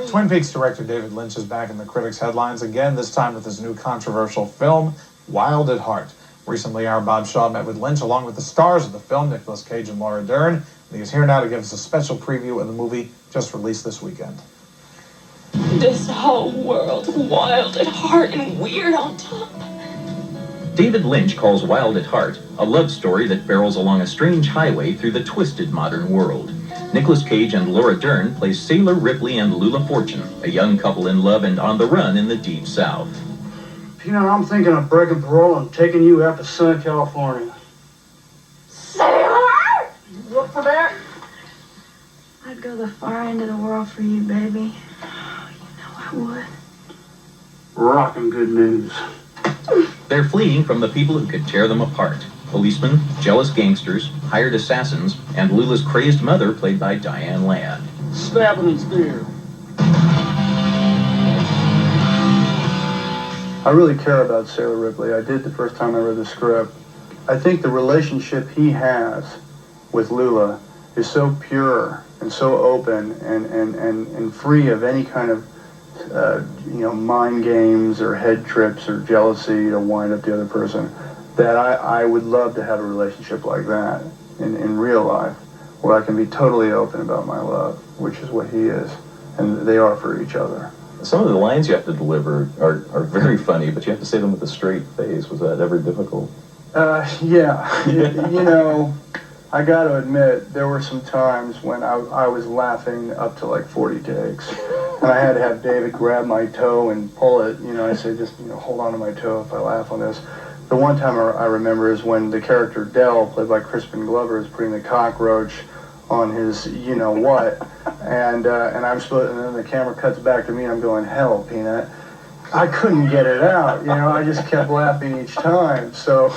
Twin Peaks director David Lynch is back in the critics' headlines again, this time with his new controversial film, Wild at Heart. Recently, our Bob Shaw met with Lynch along with the stars of the film, Nicolas Cage and Laura Dern. And he is here now to give us a special preview of the movie just released this weekend. This whole world wild at heart and weird on top. David Lynch calls Wild at Heart a love story that barrels along a strange highway through the twisted modern world. Nicolas Cage and Laura Dern play Sailor Ripley and Lula Fortune, a young couple in love and on the run in the Deep South. Peanut, I'm thinking of breaking parole and taking you out to Southern California. Sailor! You up for that? I'd go the far end of the world for you, baby. Oh, you know I would. Rockin' good news. They're fleeing from the people who could tear them apart. Policemen, jealous gangsters, hired assassins, and Lula's crazed mother, played by Diane Ladd. Stabbing and spear. I really care about Sailor Ripley. I did the first time I read the script. I think the relationship he has with Lula is so pure and so open and free of any kind of mind games or head trips or jealousy to wind up the other person, that I would love to have a relationship like that in real life, where I can be totally open about my love, which is what he is, and they are for each other. Some of the lines you have to deliver are very funny, but you have to say them with a straight face. Was that ever difficult? Yeah. you know, I got to admit, there were some times when I was laughing up to like 40 takes. And I had to have David grab my toe and pull it. I said, just, hold on to my toe if I laugh on this. The one time I remember is when the character Dell, played by Crispin Glover, is putting the cockroach on his you-know-what. And I'm supposed, and then the camera cuts back to me and I'm going, hell, Peanut. I couldn't get it out. I just kept laughing each time. So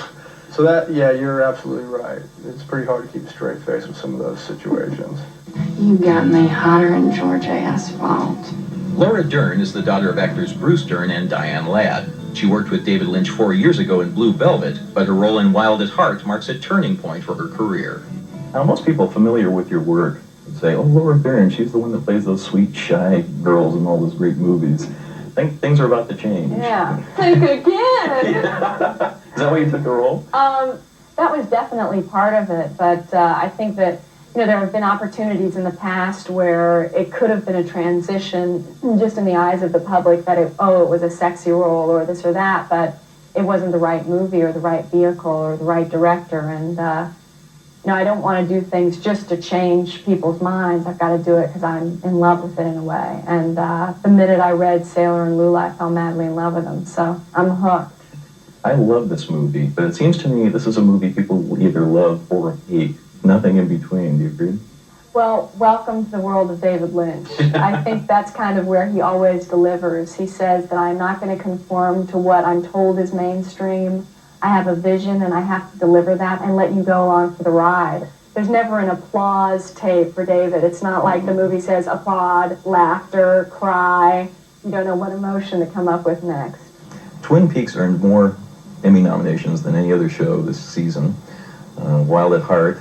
that, yeah, you're absolutely right. It's pretty hard to keep a straight face with some of those situations. You got me hotter than Georgia asphalt. Laura Dern is the daughter of actors Bruce Dern and Diane Ladd. She worked with David Lynch 4 years ago in Blue Velvet, but her role in Wild at Heart marks a turning point for her career. Now, most people familiar with your work would say, oh, Laura Dern, she's the one that plays those sweet, shy girls in all those great movies. I think things are about to change. Yeah. Think again! Yeah. Is that why you took the role? That was definitely part of it, but I think that there have been opportunities in the past where it could have been a transition just in the eyes of the public that it was a sexy role or this or that, but it wasn't the right movie or the right vehicle or the right director. And, I don't want to do things just to change people's minds. I've got to do it because I'm in love with it in a way. And the minute I read Sailor and Lula, I fell madly in love with them. So I'm hooked. I love this movie, but it seems to me this is a movie people will either love or hate. Nothing in between. Do you agree? Well, welcome to the world of David Lynch. I think that's kind of where he always delivers. He says that I'm not going to conform to what I'm told is mainstream. I have a vision and I have to deliver that and let you go along for the ride. There's never an applause tape for David. It's not like the movie says applaud, laughter, cry. You don't know what emotion to come up with next. Twin Peaks earned more Emmy nominations than any other show this season. Wild at Heart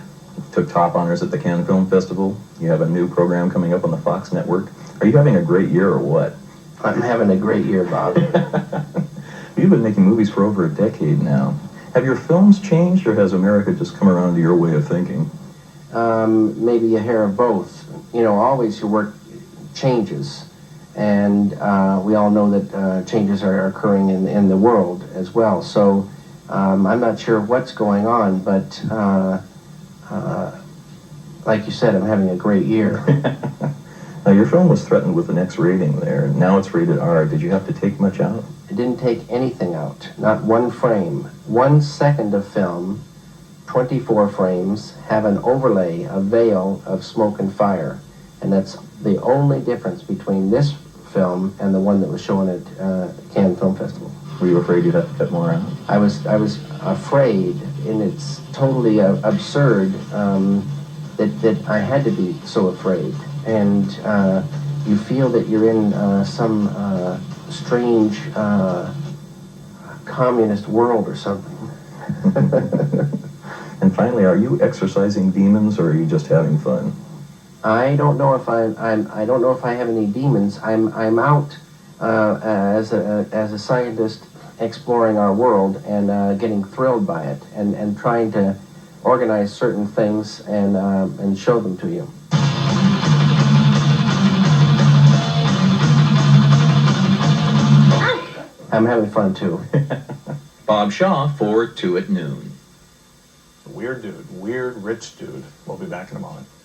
took top honors at the Cannes Film Festival. You have a new program coming up on the Fox network. Are you having a great year or what? I'm having a great year, Bob. You've been making movies for over a decade now. Have your films changed, or has America just come around to your way of thinking? Maybe a hair of both. Always your work changes. And we all know that changes are occurring in the world as well. So I'm not sure what's going on, but like you said, I'm having a great year. Now, your film was threatened with an X rating there, and now it's rated R. Did you have to take much out? I didn't take anything out, not one frame. 1 second of film, 24 frames, have an overlay, a veil of smoke and fire. And that's the only difference between this film and the one that was shown at Cannes Film Festival. Were you afraid you'd have to cut more out? I was afraid, and it's totally absurd that I had to be so afraid. And you feel that you're in some strange communist world or something. And finally, are you exorcising demons, or are you just having fun? I don't know if I don't know if I have any demons. I'm out as a scientist exploring our world and getting thrilled by it and trying to organize certain things and show them to you. I'm having fun too. Bob Shaw for 2 at Noon. Weird dude, weird rich dude. We'll be back in a moment.